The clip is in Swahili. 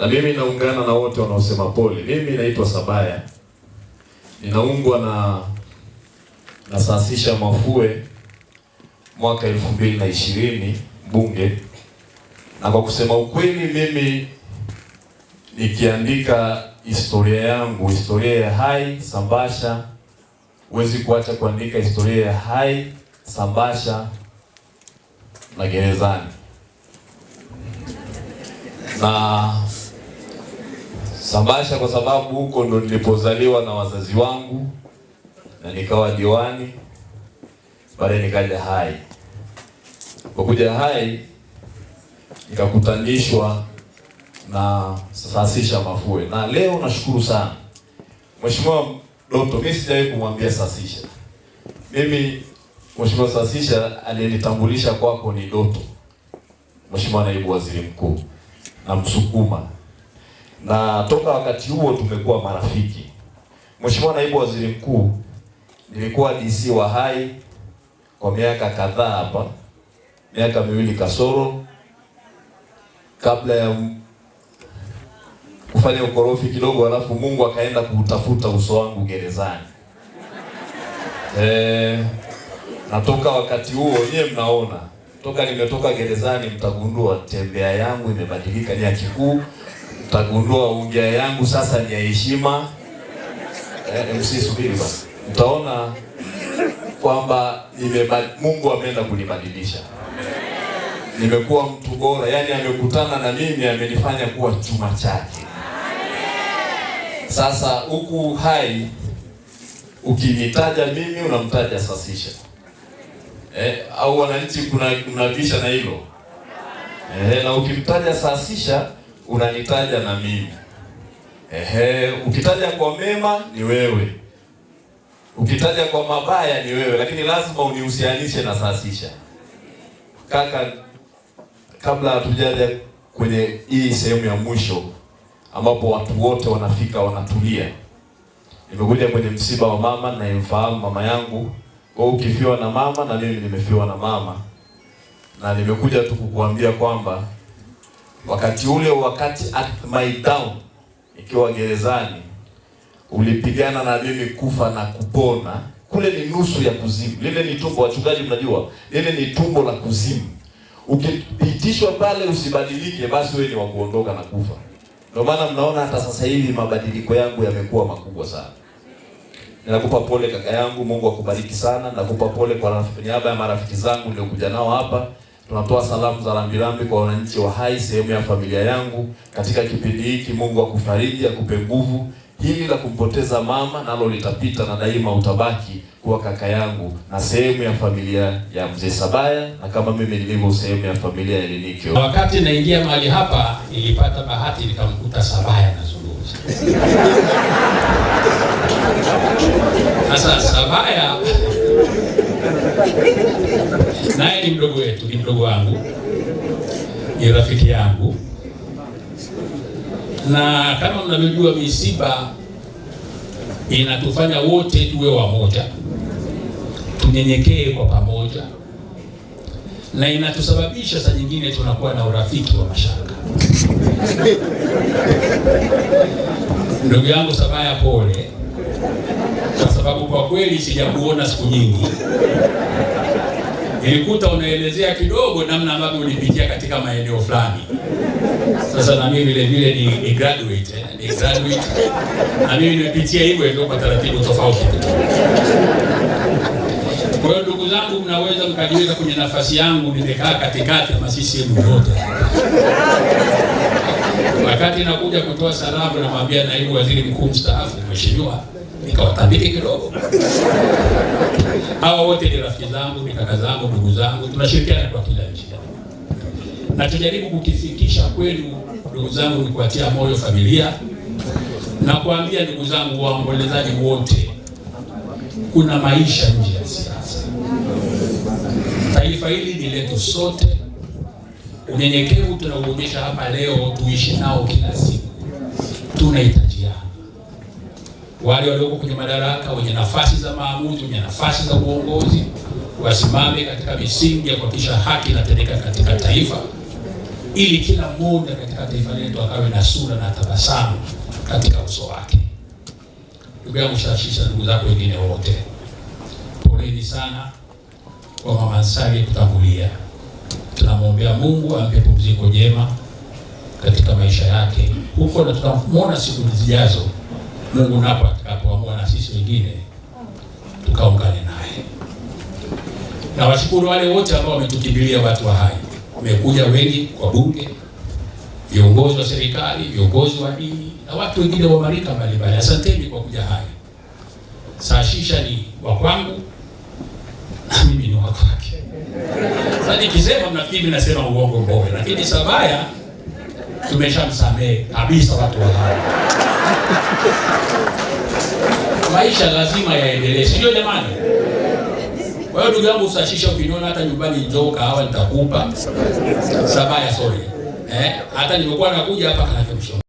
Na mimi naungana na wote wanaosema pole. Mimi naitwa Sabaya. Ninaungwa na Sasisha Mafue mwaka 2020 bunge. Na kwa kusema ukweli, mimi nikiandika historia yangu, historia ya Hai Sambasha, huwezi kuacha kuandika historia ya Hai Sambasha na gerezani. Na Sambasha kwa sababu huko ndo nilipozaliwa na wazazi wangu na nikawa diwani, baadaye nikaja Hai. Kwa kuja Hai nikakutanishwa na Sasisha Mafue. Na leo nashukuru sana Mheshimiwa Doto, mimi sijawahi kumwambia Sasisha. Mimi Mheshimiwa Sasisha aliyenitambulisha kwako ni Doto, Mheshimiwa Naibu Waziri Mkuu na Msukuma. Na toka wakati huo tumekuwa marafiki. Mheshimiwa Naibu Waziri Mkuu, nilikuwa DC wa Hai kwa miaka kadhaa hapa, miaka 2 kasoro, kabla ya kufanya ukorofi kidogo, alafu Mungu akaenda kutafuta uso wangu gerezani. Natoka wakati huo, nyewe mnaona, toka nimetoka gerezani mtagundua tembea yangu imebadilika, ni ya kikuu. Mtagundua ongea yangu sasa ni ya heshima. Msisubiri basi. Mtaona kwamba Mungu ameenda kunibadilisha. Nimekuwa mtu bora, yani amekutana na mimi, amenifanya kuwa chuma chake. Sasa huku Hai ukinitaja mimi unamtaja Sasisha. Au wananchi kuna visha na hilo. Na ukimtaja Sasisha unanitaja na mimi. Ukitaja kwa mema ni wewe, ukitaja kwa mabaya ni wewe, lakini lazima unihusianishe na Sasisha. Kaka, kabla hatujaja kwenye hii sehemu ya mwisho ambapo watu wote wanafika wanatulia, nimekuja kwenye msiba wa mama na nimfahamu mama yangu. Kwa ukifiwa na mama na mimi nimefiwa na mama, na nimekuja tu kukuambia kwamba wakati ule, wakati at my down ikiwa gerezani, ulipigana na mimi kufa na kupona. Kule ni nusu ya kuzimu. Lile ni tumbo, wachungaji mnajua, lile ni tumbo la kuzimu. Ukipitishwa pale usibadilike, basi wewe ni wa kuondoka na kufa. Ndio maana mnaona hata sasa hivi mabadiliko yangu yamekuwa makubwa sana. Ninakupa pole kaka yangu, Mungu akubariki sana. Nakupa pole kwa niaba ya marafiki zangu niliokuja nao hapa. Tunatoa salamu za rambirambi kwa wananchi wa Hai, sehemu ya familia yangu. Katika kipindi hiki Mungu akufariji, akupe nguvu. Hili la kumpoteza mama nalo litapita, na daima utabaki kuwa kaka yangu na sehemu ya familia ya Mzee Sabaya, na kama mimi nilivyo sehemu ya familia ya Elikio. Wakati naingia mahali hapa nilipata bahati nikamkuta Sabaya nazungumza. Sasa Sabaya naye ni mdogo wetu, ni mdogo wangu, ni rafiki yangu. Na kama mnavyojua misiba inatufanya wote tuwe wamoja, tunyenyekee kwa pamoja, na inatusababisha saa nyingine tunakuwa na urafiki wa mashaka. Ndugu yangu Sabaya, pole, kwa sababu kwa kweli sijakuona siku nyingi. Nilikuta unaelezea kidogo namna ambavyo ulipitia katika maeneo fulani. Sasa na mimi vile vile ni graduate, na mimi nimepitia hivyo ndio kwa taratibu tofauti. Kwa hiyo ndugu zangu, mnaweza mkajiweka kwenye nafasi yangu, nimekaa katikati ya CCM yote. Wakati nakuja kutoa salamu namwambia Naibu Waziri Mkuu mstaafu, mheshimiwa, nikawatambike kidogo. Hawa wote ni rafiki zangu, ni kaka zangu, ndugu zangu, tunashirikiana kwa kila njia. Na tujaribu kukifikisha kwenu ndugu zangu, ni kuatia moyo familia na kuambia ndugu zangu waombolezaji wote, kuna maisha nje ya siasa. Taifa hili ni letu sote. Unyenyekevu tunaoonyesha hapa leo tuishi nao kila siku. Tunahitajiana. Wale walioko kwenye madaraka, wenye nafasi za maamuzi, wenye nafasi za uongozi, wasimame katika misingi ya kuhakikisha haki inatendeka katika taifa. ili kila mmoja katika taifa letu akawe na sura na tabasamu katika uso wake. Ndugu yangu Shashisha, ndugu zako wengine wote, poleni sana kwa Mama Nsali kutangulia. Tunamwombea Mungu ampe pumziko jema katika maisha yake huko, na tutamwona siku zijazo, Mungu napo atakapoamua na sisi wengine tukaungane naye. Na washukuru wale wote ambao wametukimbilia watu wa Hai. Wamekuja wengi kwa bunge, viongozi wa serikali, viongozi wa dini na watu wengine wa marika mbalimbali. Asanteni kwa kuja Hai. Shashisha ni wa kwangu na mimi ni wa kwake. Sasa nikisema mnafikiri nasema uongo mbovu, lakini Sabaya tumeshamsamehe kabisa watu wa Hai. Maisha lazima yaendelee, sio jamani? Kwa hiyo ndugu yangu Shashisha, ukiniona hata nyumbani njoo kahawa nitakupa. Sabaya sorry. Hata nimekuwa nakuja hapa kana